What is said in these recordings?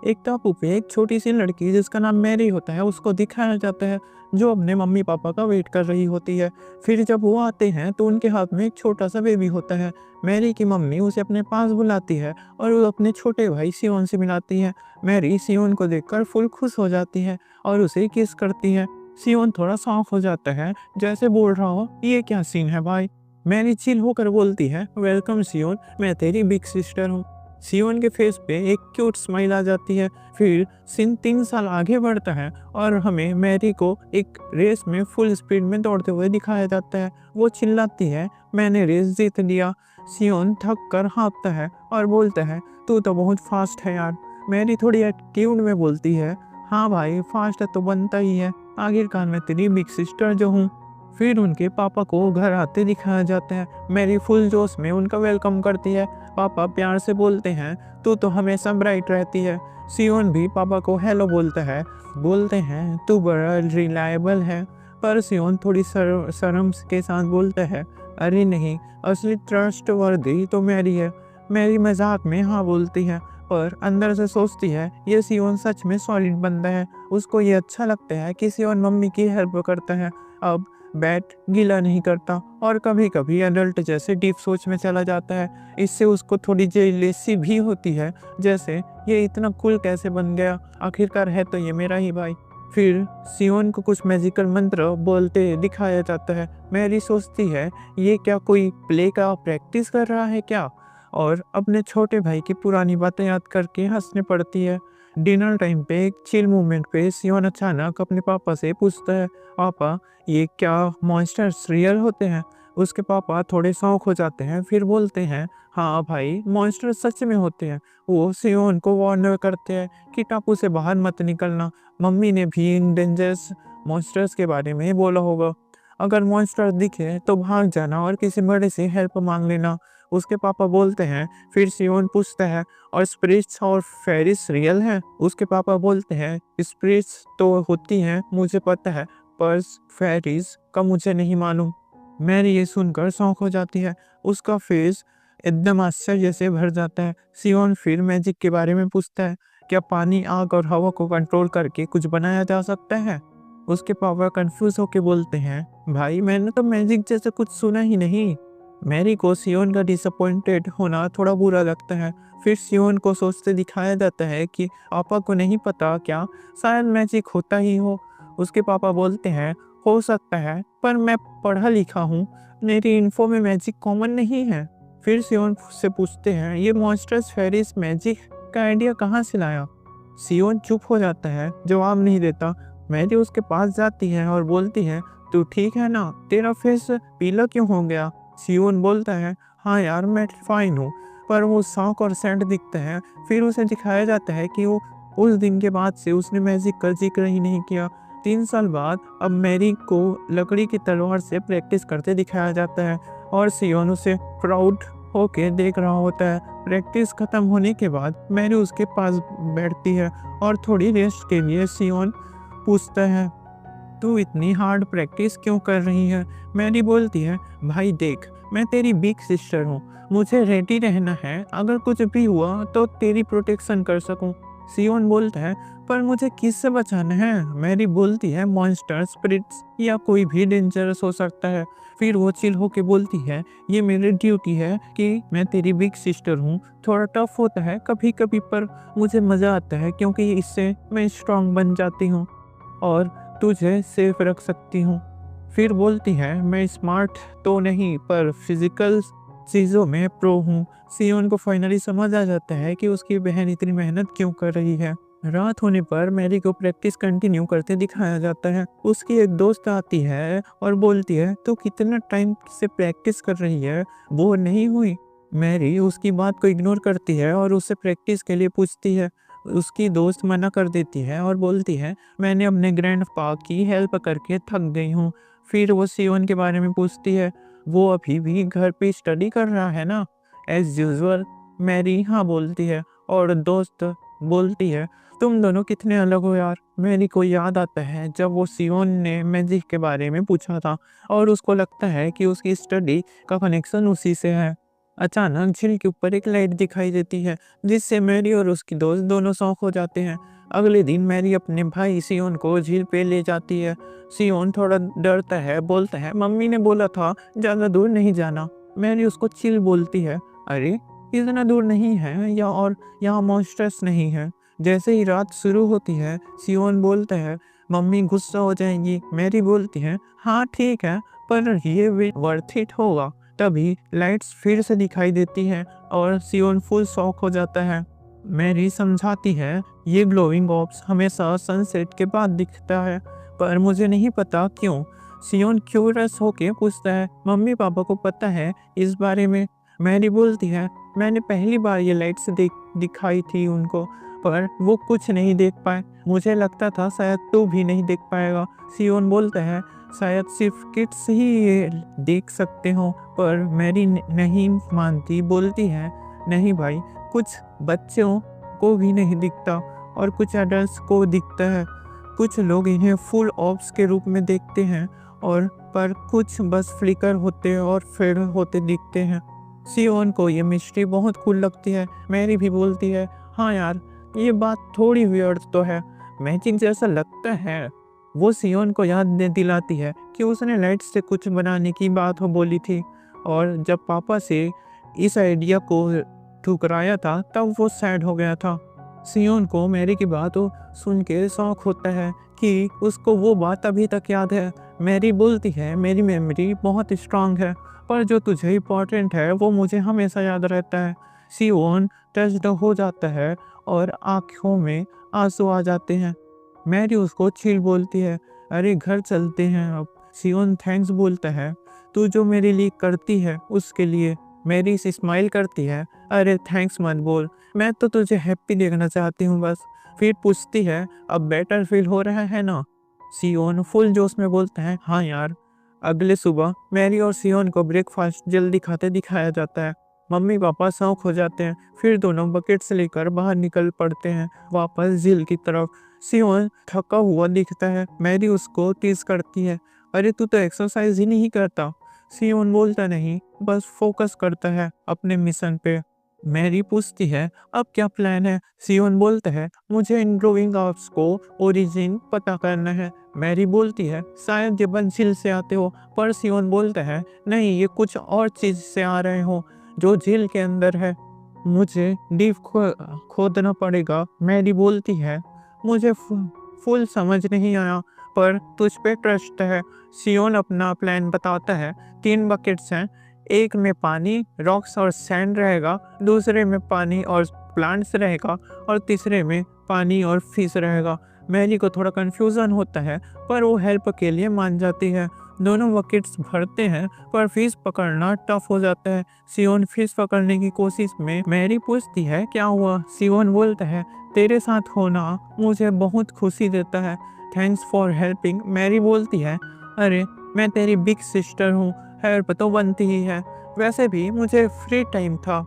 एक टापू पे एक छोटी सी लड़की जिसका नाम मैरी होता है उसको दिखाया जाता है, जो अपने मम्मी पापा का वेट कर रही होती है। फिर जब वो आते हैं तो उनके हाथ में एक छोटा सा बेबी होता है। मैरी की मम्मी उसे अपने पास बुलाती है और वो अपने छोटे भाई सियोन से मिलाती है। मैरी सियोन को देखकर फुल खुश हो जाती है और उसे किस करती है। सियोन थोड़ा शॉक हो जाता है, जैसे बोल रहा हो ये क्या सीन है भाई। मैरी चिल होकर बोलती है, वेलकम सियोन, मैं तेरी बिग सिस्टर हूँ। सियोन के फेस पे एक क्यूट स्माइल आ जाती है। फिर सीन 3 साल आगे बढ़ता है और हमें मैरी को एक रेस में फुल स्पीड में दौड़ते हुए दिखाया जाता है। वो चिल्लाती है, मैंने रेस जीत लिया। सियोन थक कर हाँफता है और बोलता है, तू तो बहुत फास्ट है यार। मैरी थोड़ी एटीट्यूड में बोलती है, हाँ भाई फास्ट तो बनता ही है, आखिरकार मैं तेरी बिग सिस्टर जो हूँ। फिर उनके पापा को घर आते दिखाया जाता है। मैरी फुल जोश में उनका वेलकम करती है। पापा प्यार से बोलते हैं, तू तो हमेशा ब्राइट रहती है। सियोन भी पापा को हेलो बोलता है, बोलते हैं तू बड़ा रिलायबल है। पर सियोन थोड़ी शर्म के साथ बोलता है, अरे नहीं, असली ट्रस्ट वर्दी तो मैरी है। मैरी मजाक में हाँ बोलती है, पर अंदर से सोचती है ये सियोन सच में सॉलिड बंदा है। उसको ये अच्छा लगता है कि सियोन मम्मी की हेल्प करता है, अब बैट गीला नहीं करता और कभी कभी एडल्ट जैसे डीप सोच में चला जाता है। इससे उसको थोड़ी जेलसी भी होती है, जैसे ये इतना कूल कैसे बन गया, आखिरकार है तो ये मेरा ही भाई। फिर सियोन को कुछ मैजिकल मंत्र बोलते दिखाया जाता है। मैरी सोचती है ये क्या कोई प्ले का प्रैक्टिस कर रहा है क्या, और अपने छोटे भाई की पुरानी बातें याद करके हंसने पड़ती है। डिनर टाइम पे एक चिल मोमेंट पे सियोन अचानक अपने पापा से पूछता है, पापा ये क्या मॉन्स्टर्स रियल होते हैं। उसके पापा थोड़े शौक हो जाते हैं, फिर बोलते हैं, हाँ भाई मॉन्स्टर सच में होते हैं। वो सियोन को वार्न करते हैं कि टापू से बाहर मत निकलना, मम्मी ने भी इन डेंजरस मॉन्स्टर्स के बारे में बोला होगा। अगर मॉन्स्टर दिखे तो भाग जाना और किसी बड़े से हेल्प मांग लेना, उसके पापा बोलते हैं। फिर सियोन पूछता है, और स्पिरिट्स और फेरिस रियल हैं। उसके पापा बोलते हैं, स्पिरिट्स तो होती हैं मुझे पता है, पर फेरिस का मुझे नहीं मालूम। मैरी ये सुनकर शौक हो जाती है, उसका फेस एकदम आश्चर्य से भर जाता है। सियोन फिर मैजिक के बारे में पूछता है, क्या पानी, आग और हवा को कंट्रोल करके कुछ बनाया जा सकता है। उसके पापा कंफ्यूज होके बोलते हैं, भाई मैंने तो मैजिक जैसे कुछ सुना ही नहीं। मैरी को सियोन का डिसअपॉइंटेड होना थोड़ा बुरा लगता है। फिर सियोन को सोचते दिखाया जाता है कि पापा को नहीं पता क्या, शायद मैजिक होता ही हो। उसके पापा बोलते हैं, हो सकता है, पर मैं पढ़ा लिखा हूँ, मेरी इन्फो में मैजिक कॉमन नहीं है। फिर सियोन से पूछते हैं, ये मॉन्स्टर्स फेरिस मैजिक का आइडिया कहाँ से लाया। सियोन चुप हो जाता है, जवाब नहीं देता। मैरी उसके पास जाती है और बोलती है, तू ठीक है ना, तेरा फेस पीला क्यों हो गया। सियोन बोलता है, हाँ यार मैं फाइन हूँ, पर वो शौक और सैंड दिखते हैं। फिर उसे दिखाया जाता है कि वो उस दिन के बाद से उसने मैजिक का जिक्र ही नहीं किया। 3 साल बाद अब मैरी को लकड़ी की तलवार से प्रैक्टिस करते दिखाया जाता है और सियोन उसे प्राउड होके देख रहा होता है। प्रैक्टिस खत्म होने के बाद मैरी उसके पास बैठती है और थोड़ी रेस्ट के लिए सियोन पूछता है, तू इतनी हार्ड प्रैक्टिस क्यों कर रही है। मैरी बोलती है, भाई देख, मैं तेरी बिग सिस्टर हूँ, मुझे रेडी रहना है, अगर कुछ भी हुआ तो तेरी प्रोटेक्शन कर सकूँ। सियोन बोलता है, पर मुझे किससे बचाना है। मैरी बोलती है, मॉन्स्टर, स्पिरिट्स या कोई भी डेंजरस हो सकता है। फिर वो चिल होके बोलती है, ये मेरी ड्यूटी है कि मैं तेरी बिग सिस्टर हूँ। थोड़ा टफ होता है कभी कभी, पर मुझे मज़ा आता है क्योंकि इससे मैं स्ट्रांग बन जाती हूँ और तुझे सेफ रख सकती हूँ। फिर बोलती है, मैं स्मार्ट तो नहीं, पर फिजिकल चीज़ों में प्रो हूँ। सियोन को फाइनली समझ आ जाता है कि उसकी बहन इतनी मेहनत क्यों कर रही है। रात होने पर मैरी को प्रैक्टिस कंटिन्यू करते दिखाया जाता है। उसकी एक दोस्त आती है और बोलती है, तो कितना टाइम से प्रैक्टिस कर रही है, बोर नहीं हुई। मैरी उसकी बात को इग्नोर करती है और उससे प्रैक्टिस के लिए पूछती है। उसकी दोस्त मना कर देती है और बोलती है, मैंने अपने ग्रैंडपा की हेल्प करके थक गई हूँ। फिर वो सियोन के बारे में पूछती है, वो अभी भी घर पे स्टडी कर रहा है ना, एज यूजुअल। मैरी हाँ बोलती है और दोस्त बोलती है, तुम दोनों कितने अलग हो यार। मैरी को याद आता है जब वो सियोन ने मैजिक के बारे में पूछा था और उसको लगता है कि उसकी स्टडी का कनेक्शन उसी से है। अचानक झील के ऊपर एक लाइट दिखाई देती है, जिससे मैरी और उसकी दोस्त दोनों शॉक हो जाते हैं। अगले दिन मैरी अपने भाई सियोन को झील पे ले जाती है। सियोन थोड़ा डरता है, बोलता है मम्मी ने बोला था ज़्यादा दूर नहीं जाना। मैरी उसको चिल बोलती है, अरे इतना दूर नहीं है या और यहाँ मॉन्स्टर्स नहीं है। जैसे ही रात शुरू होती है, सियोन बोलता है मम्मी गुस्सा हो जाएंगी। मैरी बोलती है हाँ ठीक है, पर ये वर्थ इट होगा। तभी लाइट्स फिर से दिखाई देती हैं और सियोन फुल शॉक हो जाता है। मैरी समझाती है ये ग्लोइंग ऑर्ब्स हमेशा सनसेट के बाद दिखता है, पर मुझे नहीं पता क्यों। सियोन क्यूरियस होके पूछता है मम्मी पापा को पता है इस बारे में। मैरी बोलती है मैंने पहली बार ये लाइट्स दिखाई थी उनको, पर वो कुछ नहीं देख पाए। मुझे लगता था शायद तू भी नहीं देख पाएगा। सियोन बोलता है शायद सिर्फ किड्स ही ये देख सकते हो, पर मैरी नहीं मानती, बोलती है नहीं भाई, कुछ बच्चों को भी नहीं दिखता और कुछ एडल्ट्स को दिखता है। कुछ लोग इन्हें फुल ऑर्ब्स के रूप में देखते हैं और पर कुछ बस फ्लिकर होते और फेड होते दिखते हैं। सियोन को ये मिस्ट्री बहुत कूल लगती है। मैरी भी बोलती है हाँ यार, ये बात थोड़ी वियर्ड तो है, मैजिक जैसा लगता है। वो सियोन को याद दिलाती है कि उसने लाइट से कुछ बनाने की बात हो बोली थी और जब पापा से इस आइडिया को ठुकराया था तब वो सैड हो गया था। सियोन को मैरी की बात सुन के शौक होता है कि उसको वो बात अभी तक याद है। मैरी बोलती है मेरी मेमोरी बहुत स्ट्रांग है, पर जो तुझे इम्पोर्टेंट है वो मुझे हमेशा याद रहता है। सियोन टच्ड हो जाता है और आँखों में आंसू आ जाते हैं। मैरी उसको चिल बोलती है अरे घर चलते हैं अब। सियोन थैंक्स बोलता है तू जो मेरे लिए करती है उसके लिए। मैरी से स्माइल करती है अरे थैंक्स मत बोल, मैं तो तुझे हैप्पी देखना चाहती हूँ बस। फिर पूछती है अब बेटर फील हो रहा है ना। सियोन फुल जोश में बोलता है हाँ यार। अगले सुबह मैरी और सियोन को ब्रेकफास्ट जल्दी खाते दिखाया जाता है। मम्मी पापा शौक हो जाते हैं, फिर दोनों बकेट्स लेकर बाहर निकल पड़ते हैं वापस झील की तरफ। सियोन थका हुआ दिखता है। मैरी उसको टीज करती है अरे तू तो एक्सरसाइज ही नहीं करता। सियोन बोलता नहीं, बस फोकस करता है अपने मिशन पे। मैरी पूछती है अब क्या प्लान है। सियोन बोलता है मुझे इन ग्रोइंग आर्ट्स को ओरिजिन पता करना है। मैरी बोलती है शायद ये झील से आते हो, पर सियोन बोलता है नहीं, ये कुछ और चीज से आ रहे हो जो झील के अंदर है। मुझे डीप खोदना पड़ेगा। मैरी बोलती है मुझे फुल समझ नहीं आया, पर तुझ पे ट्रस्ट है। सियोन अपना प्लान बताता है 3 बकेट्स हैं, एक में पानी रॉक्स और सैंड रहेगा, दूसरे में पानी और प्लांट्स रहेगा और तीसरे में पानी और फिश रहेगा। मैरी को थोड़ा कंफ्यूजन होता है, पर वो हेल्प के लिए मान जाती है। दोनों बकेट्स भरते हैं, पर फिश पकड़ना टफ हो जाता है। सियोन फिश पकड़ने की कोशिश में मैरी पूछती है क्या हुआ। सियोन बोलता है तेरे साथ होना मुझे बहुत खुशी देता है, थैंक्स फॉर हेल्पिंग। मैरी बोलती है अरे मैं तेरी बिग सिस्टर हूँ, हेल्प तो बनती ही है। वैसे भी मुझे फ्री टाइम था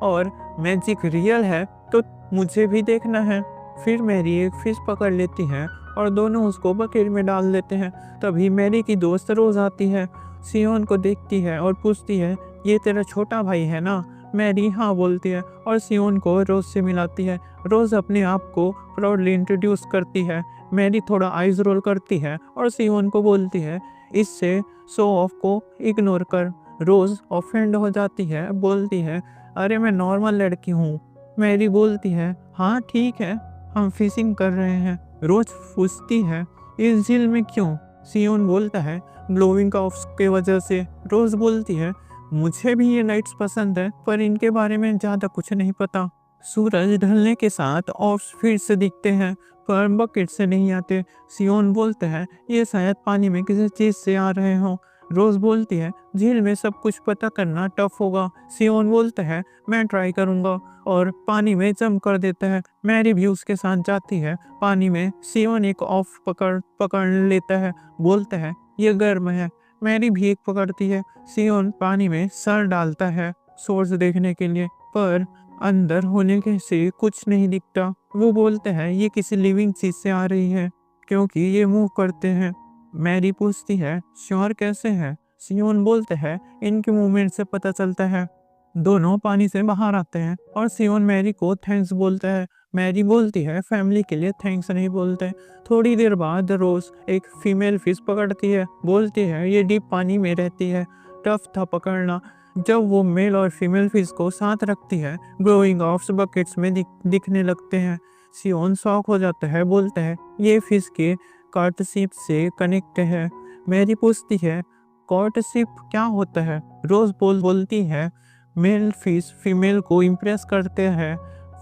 और मैजिक रियल है तो मुझे भी देखना है। फिर मैरी एक फिश पकड़ लेती है और दोनों उसको बकेट में डाल देते हैं। तभी मैरी की दोस्त रोज आती है, सियोन को देखती है और पूछती है ये तेरा छोटा भाई है ना। मैरी हाँ बोलती है और सियोन को रोज से मिलाती है। रोज अपने आप को प्राउडली इंट्रोड्यूस करती है। मैरी थोड़ा आइज रोल करती है और सियोन को बोलती है इससे शो ऑफ को इग्नोर कर। रोज ऑफेंड हो जाती है, बोलती है अरे मैं नॉर्मल लड़की हूँ। मैरी बोलती है हाँ ठीक है, हम फिशिंग कर रहे हैं। रोज पूछती है इस झील में क्यों। सियोन बोलता है ग्लोइंग ऑफ्स के वजह से। रोज बोलती है मुझे भी ये लाइट्स पसंद है, पर इनके बारे में ज़्यादा कुछ नहीं पता। सूरज ढलने के साथ ऑफ्स फिर से दिखते हैं, पर बकेट से नहीं आते। सियोन बोलते हैं ये शायद पानी में किसी चीज़ से आ रहे हों। रोज बोलती है झील में सब कुछ पता करना टफ होगा। सियोन बोलता है मैं ट्राई करूँगा और पानी में जंप कर देता है। मैरी भी उसके साथ जाती है पानी में। सियोन एक ऑफ पकड़ लेता है, बोलता है ये गर्म है। मैरी भी एक पकड़ती है। सियोन पानी में सर डालता है सोर्स देखने के लिए, पर अंदर होने के से कुछ नहीं दिखता। वो बोलते हैं ये किसी लिविंग चीज से आ रही है क्योंकि ये मूव करते हैं। मैरी पूछती है श्योर कैसे है। सियोन बोलते हैं इनके मूवमेंट से पता चलता है। दोनों पानी से बाहर आते हैं और सियोन मैरी को थैंक्स बोलता है। मैरी बोलती है फैमिली के लिए थैंक्स नहीं बोलते। थोड़ी देर बाद रोज एक फीमेल फिश पकड़ती है, बोलती है ये डीप पानी में रहती है, टफ था पकड़ना। जब वो मेल और फीमेल फिश को साथ रखती है, ग्रोइंग ऑफ्स बकेट्स में दिखने लगते हैं। सियोन शॉक हो जाता है, बोलता है ये फिश के कार्टशिप से कनेक्ट है। मैरी पूछती है कार्टशिप क्या होता है? रोज बोलती है मेल फिश फीमेल को इम्प्रेस करते हैं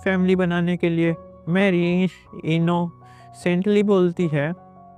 फैमिली बनाने के लिए। मैरी इनोसेंटली बोलती है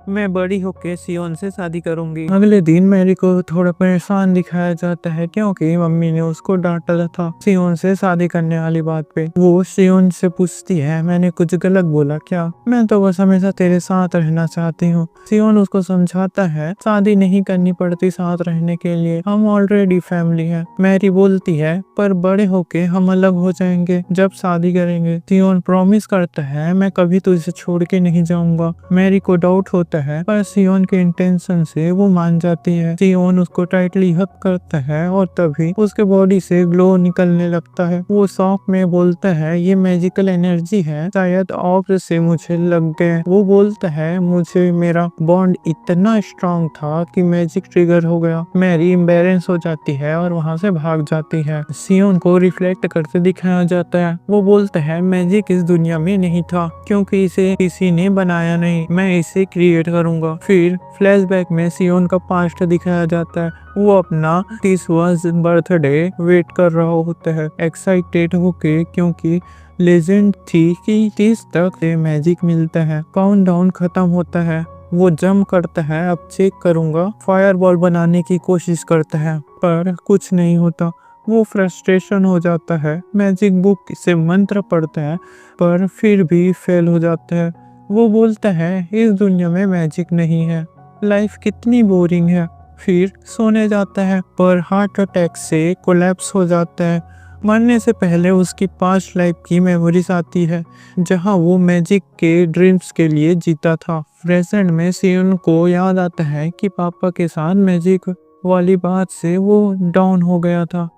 मैं बड़ी होके सियोन से शादी करूंगी। अगले दिन मैरी को थोड़ा परेशान दिखाया जाता है क्योंकि मम्मी ने उसको डांटा था सियोन से शादी करने वाली बात पे। वो सियोन से पूछती है मैंने कुछ गलत बोला क्या? मैं तो बस हमेशा तेरे साथ रहना चाहती हूँ। सियोन उसको समझाता है शादी नहीं करनी पड़ती साथ रहने के लिए, हम ऑलरेडी फैमिली है। मैरी बोलती है पर बड़े होके हम अलग हो जाएंगे जब शादी करेंगे। सियोन प्रॉमिस करता है मैं कभी तुझे छोड़ के नहीं जाऊंगा। मैरी को डाउट होता है पर सियोन के इंटेंशन से वो मान जाती है। सियोन उसको टाइटली हग करता है और तभी उसके बॉडी से ग्लो निकलने लगता है। वो शॉक में बोलता है ये मैजिकल एनर्जी है, शायद ऑब्र से मुझे लग गए। वो बोलता है मुझे मेरा बॉन्ड इतना स्ट्रांग था कि मैजिक ट्रिगर हो गया। मैरी एम्बैरेंस हो जाती है और वहां से भाग जाती है। सियोन को रिफ्लेक्ट करते दिखाया जाता है। वो बोलता है मैजिक इस दुनिया में नहीं था क्योंकि इसे किसी ने बनाया नहीं, मैं इसे क्रिएट करूंगा। फिर फ्लैशबैक में सियोन का पास्ट दिखाया जाता है। वो अपना 30वां बर्थडे वेट कर रहा होता है एक्साइटेड होके क्योंकि लेजेंड थी कि 30 तक से मैजिक मिलता है। काउंटडाउन खत्म होता है। वो जंप करता है अब चेक करूंगा, फायरबॉल बनाने की कोशिश करता है पर कुछ नहीं होता। वो फ्रस्ट्रेशन हो जाता है, मैजिक बुक से मंत्र पढ़ता है पर फिर भी फेल हो जाता है। वो बोलता है इस दुनिया में मैजिक नहीं है, लाइफ कितनी बोरिंग है। फिर सोने जाता है पर हार्ट अटैक से कोलैप्स हो जाता है। मरने से पहले उसकी पास्ट लाइफ की मेमोरीज आती है जहां वो मैजिक के ड्रीम्स के लिए जीता था। प्रेजेंट में सियोन को याद आता है कि पापा के साथ मैजिक वाली बात से वो डाउन हो गया था।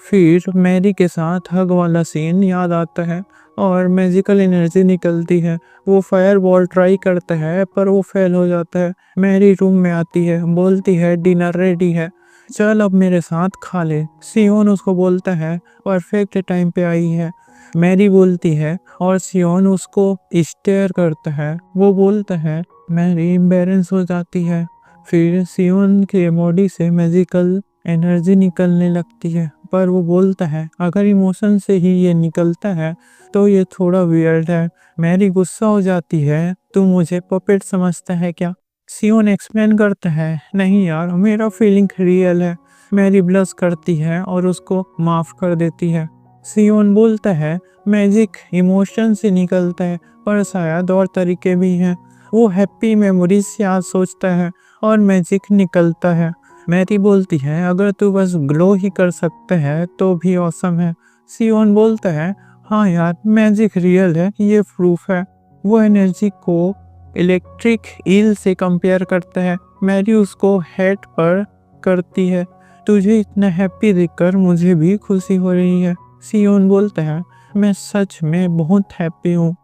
फिर मैरी के साथ हग वाला सीन याद आता है और मैजिकल एनर्जी निकलती है। वो फायर बॉल ट्राई करता है पर वो फेल हो जाता है। मैरी रूम में आती है, बोलती है डिनर रेडी है, चल अब मेरे साथ खा ले। सियोन उसको बोलता है परफेक्ट टाइम पे आई है। मैरी बोलती है और सियोन उसको स्टेयर करता है। वो बोलता है मैरी एम्बैरेंस हो जाती है। फिर सियोन के बॉडी से मैजिकल एनर्जी निकलने लगती है पर वो बोलता है अगर इमोशन से ही ये निकलता है तो ये थोड़ा वियर्ड है। मैरी गुस्सा हो जाती है, तू मुझे पपेट समझता है क्या? सियोन एक्सप्लेन करता है नहीं यार मेरा फीलिंग रियल है। मैरी ब्लश करती है और उसको माफ कर देती है। सियोन बोलता है मैजिक इमोशन से निकलता है पर शायद और तरीके भी हैं। वो हैप्पी मेमोरीज से याद सोचता है और मैजिक निकलता है। मैरी बोलती है अगर तू बस ग्लो ही कर सकते हैं तो भी ऑसम है। सियोन बोलता है हाँ यार मैजिक रियल है, ये प्रूफ है। वो एनर्जी को इलेक्ट्रिक ईल से कंपेयर करता है। मैरी उसको हेड पर करती है, तुझे इतना हैप्पी देखकर मुझे भी खुशी हो रही है। सियोन बोलता है मैं सच में बहुत हैप्पी हूँ।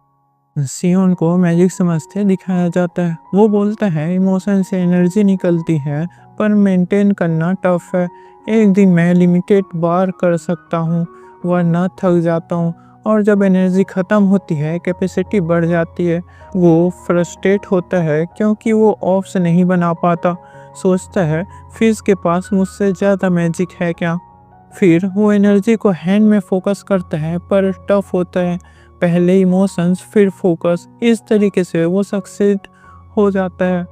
सियोन को मैजिक समझते दिखाया जाता है। वो बोलता है इमोशन से एनर्जी निकलती है पर मेंटेन करना टफ है। एक दिन मैं लिमिटेड बार कर सकता हूँ वरना थक जाता हूँ और जब एनर्जी ख़त्म होती है कैपेसिटी बढ़ जाती है। वो फ्रस्ट्रेट होता है क्योंकि वो ऑफ्स नहीं बना पाता। सोचता है फिश के पास मुझसे ज़्यादा मैजिक है क्या? फिर वो एनर्जी को हैंड में फोकस करता है पर टफ होता है। पहले इमोशंस फिर फोकस, इस तरीके से वो सक्सेस हो जाता है।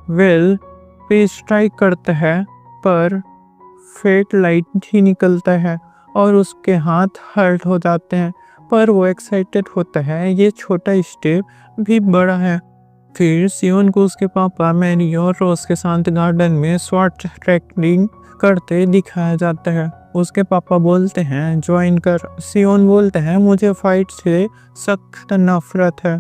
वेल पे स्ट्राइक करता है पर फेट लाइट ही निकलता है और उसके हाथ हर्ट हो जाते हैं पर वो एक्साइटेड होता है, ये छोटा स्टेप भी बड़ा है। फिर सियोन को उसके पापा मैरी और रोज के साथ गार्डन में स्वॉट ट्रैकिंग करते दिखाया जाता है। उसके पापा बोलते हैं ज्वाइन कर। सियोन बोलते हैं मुझे फाइट से सख्त नफरत है।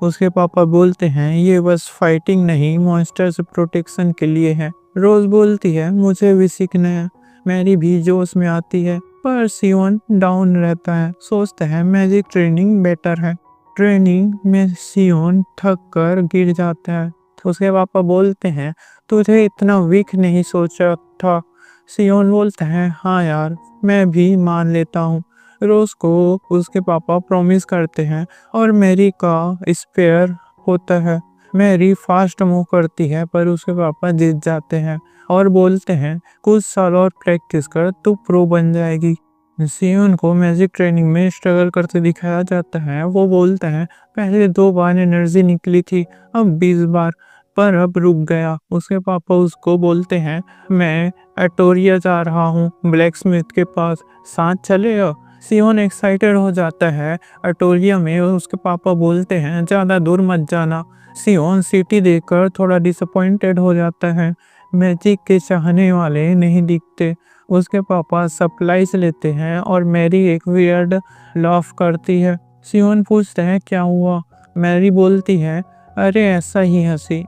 उसके पापा बोलते हैं ये बस फाइटिंग नहीं मॉन्स्टर से प्रोटेक्शन के लिए है। रोज बोलती है मुझे भी सीखना है। मैरी भी जोश में आती है, पर सियोन डाउन रहता है, सोचता है मैजिक ट्रेनिंग बेटर है। ट्रेनिंग में सियोन थक कर गिर जाता है। उसके पापा बोलते हैं तुझे इतना वीक नहीं सोचा था। सियोन बोलता है हाँ यार, मैं भी मान लेता हूँ। रोज को उसके पापा प्रॉमिस करते हैं और मैरी का स्पेयर होता है। मैरी फास्ट मूव करती है पर उसके पापा जीत जाते हैं और बोलते हैं कुछ साल और प्रैक्टिस कर तू प्रो बन जाएगी। सियोन को मैजिक ट्रेनिंग में स्ट्रगल करते दिखाया जाता है। वो बोलता है पहले 2 बार एनर्जी निकली थी, अब 20 बार, पर अब रुक गया। उसके पापा उसको बोलते हैं मैं एटोरिया जा रहा हूँ, ब्लैक स्मिथ के पास, साथ चले हो। सियोन एक्साइटेड हो जाता है। एटोरिया में उसके पापा बोलते हैं ज़्यादा दूर मत जाना। सियोन सिटी देखकर थोड़ा डिसअपॉइंटेड हो जाता है। मैजिक के चाहने वाले नहीं दिखते। उसके पापा सप्लाइज लेते हैं और मैरी एक वियर्ड लाफ करती है। सियोन पूछता है क्या हुआ। मैरी बोलती है अरे ऐसा ही हंसी।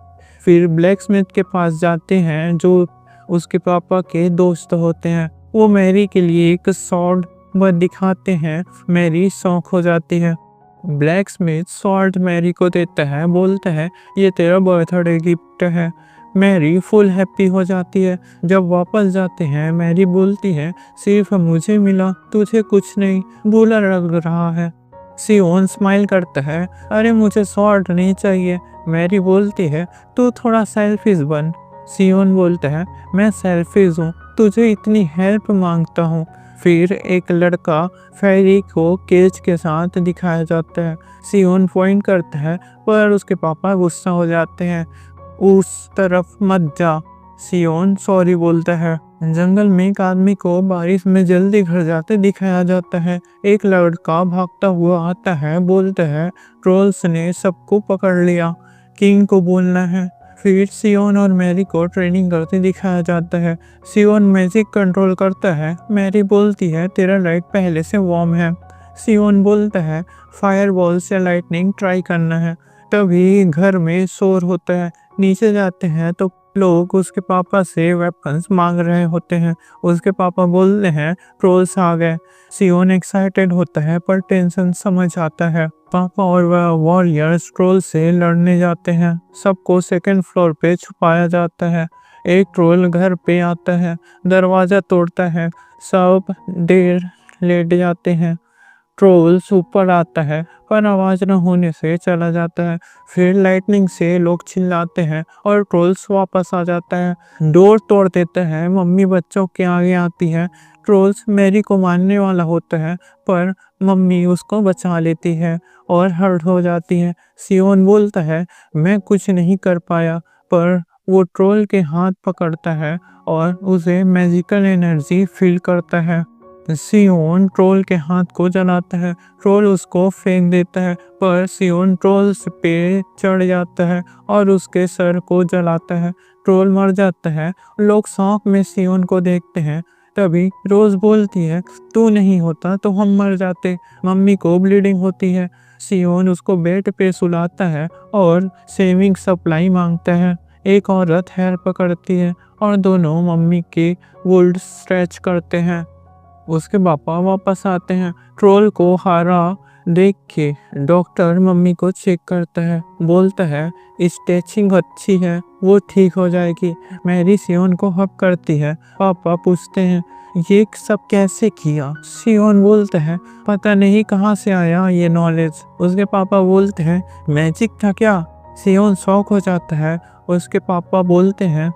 फिर ब्लैक स्मिथ के पास जाते हैं जो उसके पापा के दोस्त होते हैं। वो मैरी के लिए एक सॉर्ड दिखाते हैं। मैरी शौक हो जाती है। ब्लैक स्मिथ सॉर्ड मैरी को देता है, बोलता है ये तेरा बर्थडे गिफ्ट है। मैरी फुल हैप्पी हो जाती है। जब वापस जाते हैं मैरी बोलती है सिर्फ मुझे मिला, तुझे कुछ नहीं, बुरा लग रहा है। सियोन स्माइल करता है अरे मुझे सॉर्ड नहीं चाहिए। मैरी बोलती है तू थोड़ा सेल्फिश बन। सियोन बोलता है मैं सेल्फिश हूँ, तुझे इतनी हेल्प मांगता हूँ। फिर एक लड़का फेरी को केज के साथ दिखाया जाता है। सियोन पॉइंट करता है पर उसके पापा गुस्सा हो जाते हैं, उस तरफ मत जा। सियोन सॉरी बोलता है। जंगल में एक आदमी को बारिश में जल्दी घर जाते दिखाया जाता है। एक लड़का भागता हुआ आता है, बोलता है ट्रोल्स ने सबको पकड़ लिया, किंग को बोलना है। फिर सियोन और मैरी को ट्रेनिंग करते दिखाया जाता है। सियोन मैजिक कंट्रोल करता है। मैरी बोलती है तेरा लाइट पहले से वार्म है। सियोन बोलता है फायरबॉल से लाइटनिंग ट्राई करना है। तभी घर में शोर होता है। नीचे जाते हैं तो लोग उसके पापा से वेपन्स मांग रहे होते हैं। उसके पापा बोलते हैं ट्रोल्स आ गए। सियोन एक्साइटेड होता है पर टेंशन समझ आता है। पापा और वह वॉरियर्स ट्रोल से लड़ने जाते हैं। सबको सेकंड फ्लोर पे छुपाया जाता है। एक ट्रोल घर पे आता है, दरवाजा तोड़ता है, सब देर लेट जाते हैं। ट्रोल्स ऊपर आता है पर आवाज न होने से चला जाता है। फिर लाइटनिंग से लोग चिल्लाते हैं और ट्रोल्स वापस आ जाता है। डोर तोड़ देते हैं। मम्मी बच्चों के आगे आती है। ट्रोल्स मैरी को मारने वाला होता है पर मम्मी उसको बचा लेती है और हर्ट हो जाती है। सियोन बोलता है मैं कुछ नहीं कर पाया, पर वो ट्रोल के हाथ पकड़ता है और उसे मैजिकल एनर्जी फील करता है। सियोन ट्रोल के हाथ को जलाता है। ट्रोल उसको फेंक देता है पर सियोन ट्रोल पे चढ़ जाता है और उसके सर को जलाता है। ट्रोल मर जाता है। लोग शौक में सियोन को देखते हैं। तभी रोज बोलती है तू नहीं होता तो हम मर जाते। मम्मी को ब्लीडिंग होती है। सियोन उसको बेड पे सुलाता है और सेविंग सप्लाई मांगता है। एक औरत हेयर पकड़ती है और दोनों मम्मी के वुल्ड स्ट्रेच करते हैं। उसके पापा वापस आते हैं। ट्रोल को हारा देख के डॉक्टर मम्मी को चेक करता है, बोलता है स्ट्रेचिंग अच्छी है, वो ठीक हो जाएगी। मैरी सियोन को हक करती है। पापा पूछते हैं ये सब कैसे किया। सियोन बोलता है पता नहीं कहाँ से आया ये नॉलेज। उसके पापा बोलते हैं मैजिक था क्या। सियोन शॉक हो जाता है। उसके पापा बोलते हैं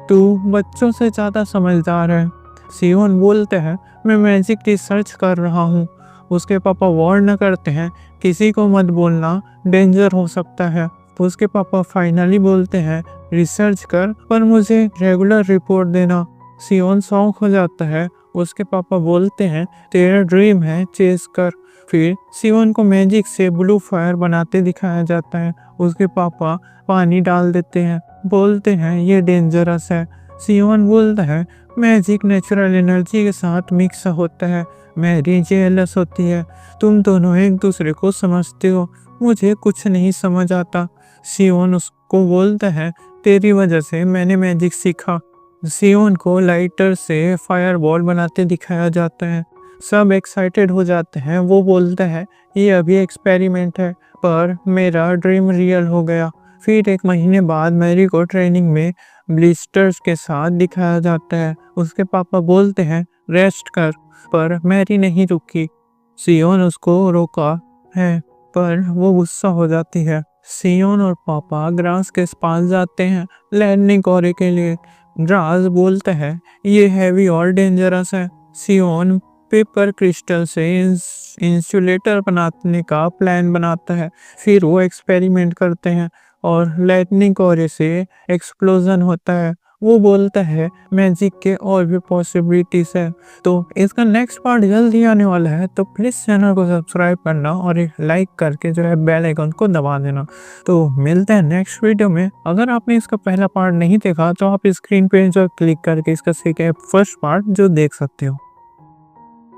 तू बच्चों से ज़्यादा समझदार है। सियोन बोलते हैं मैं मैजिक रिसर्च कर रहा हूँ। उसके पापा वार्न करते हैं किसी को मत बोलना, डेंजर हो सकता है। उसके पापा फाइनली बोलते हैं रिसर्च कर पर मुझे रेगुलर रिपोर्ट देना। सियोन शौक हो जाता है। उसके पापा बोलते हैं तेरा ड्रीम है, चेस कर। फिर सियोन को मैजिक से ब्लू फायर बनाते दिखाया जाता है। उसके पापा पानी डाल देते हैं, बोलते हैं ये डेंजरस है। सियोन बोलता है मैजिक नेचुरल एनर्जी के साथ मिक्स होता है। मैरी जेलस होती है। तुम दोनों एक दूसरे को समझते हो, मुझे कुछ नहीं समझ आता। सियोन उसको बोलता है तेरी वजह से मैंने मैजिक सीखा। सियोन को लाइटर से फायरबॉल बनाते दिखाया जाता है। सब एक्साइटेड हो जाते हैं। वो बोलता है ये अभी एक्सपेरिमेंट है, पर मेरा ड्रीम रियल हो गया। फिर 1 महीने बाद मैरी को ट्रेनिंग में ब्लिस्टर्स के साथ दिखाया जाता है। उसके पापा बोलते हैं रेस्ट कर, पर मैरी नहीं रुकी। सियोन उसको रोका है, पर वो गुस्सा हो जाती है। सियोन और पापा ग्रास के पास जाते हैं लैंडिंग कोरे के लिए। ग्रास बोलता है ये हैवी और डेंजरस है। सियोन पेपर क्रिस्टल से इंसुलेटर बनाने का प्लान बनाता है। फिर वो एक्सपेरिमेंट करते हैं और लाइटनिंग कोरे से एक्सप्लोजन होता है। वो बोलता है मैजिक के और भी पॉसिबिलिटीज है। तो इसका नेक्स्ट पार्ट जल्दी आने वाला है, तो प्लीज़ चैनल को सब्सक्राइब करना और एक लाइक करके जो है बेल आइकन को दबा देना। तो मिलते हैं नेक्स्ट वीडियो में। अगर आपने इसका पहला पार्ट नहीं देखा तो आप स्क्रीन पे जो क्लिक करके इसका फर्स्ट पार्ट जो देख सकते हो।